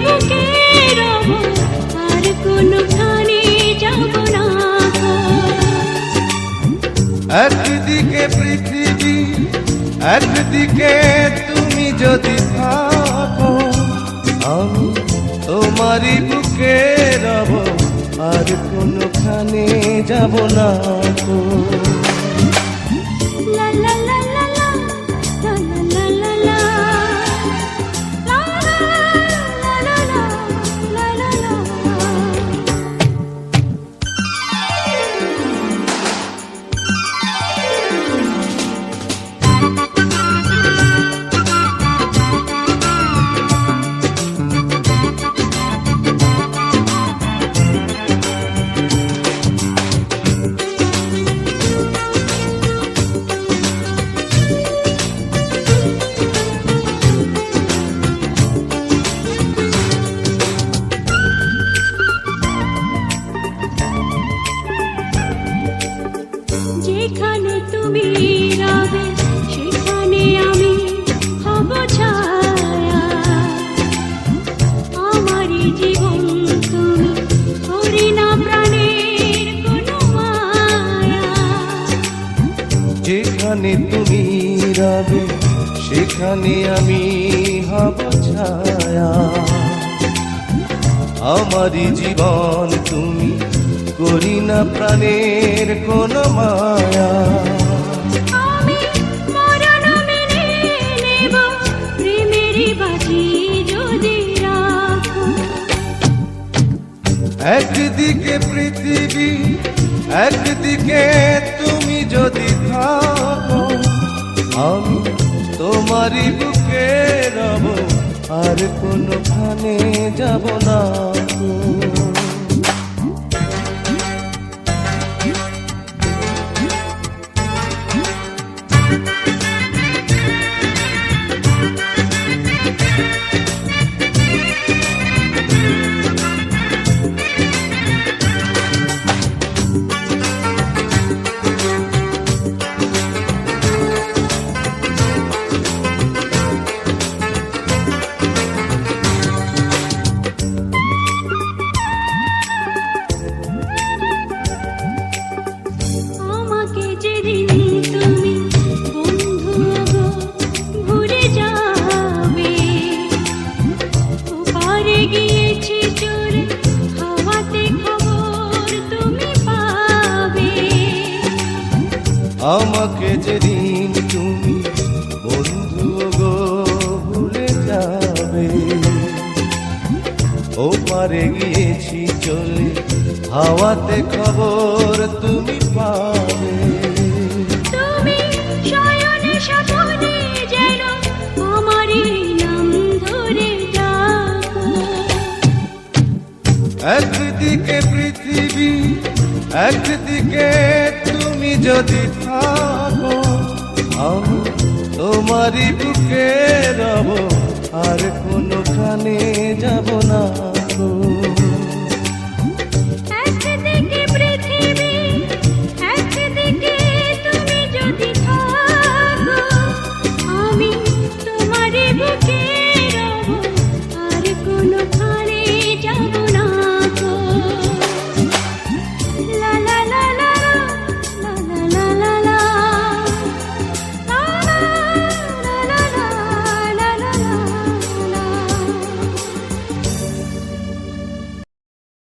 বুকে রব আর কোনখানে যাব না। একদিকে পৃথিবী একদিকে তুমি যদি থাকো, আমি তোমারই বুকে রব আর কোনখানে যাব না। লা লা লা লা লা লা লা লা লা যেখানে তুমি রবে সেখানে আমি হব ছায়া। আমারই জীবন তুমি করি না প্রাণের কোনো মায়া। যেখানে তুমি রবে সেখানে আমি হব ছায়া। আমারই জীবন তুমি করি না প্রাণের কোনো মায়া। আমি মরণ মেনে নেব প্রেমেরই বাজি যদি রাখো। একদিকে পৃথিবী একদিকে তুমি যদি থাকো, আমি তোমারই বুকে রব আর কোনখানে যাব না। আমাকে যেদিন তুমি বন্ধু গো ভুলে যাবে, ওপারে গিয়েছি চলে হাওয়াতে খবর তুমি পাবে। আমাকে যেদিন তুমি বন্ধু গো ভুলে যাবে, ওপারে গিয়েছি চলে হাওয়াতে খবর তুমি পাবে। তুমি শয়নে স্বপনে যেন আমারই নাম ধরে ডাকো। একদিকে পৃথিবী একদিকে তুমি যদি থাকো, আমি তোমারই বুকে রব আর কোনখানে যাব না।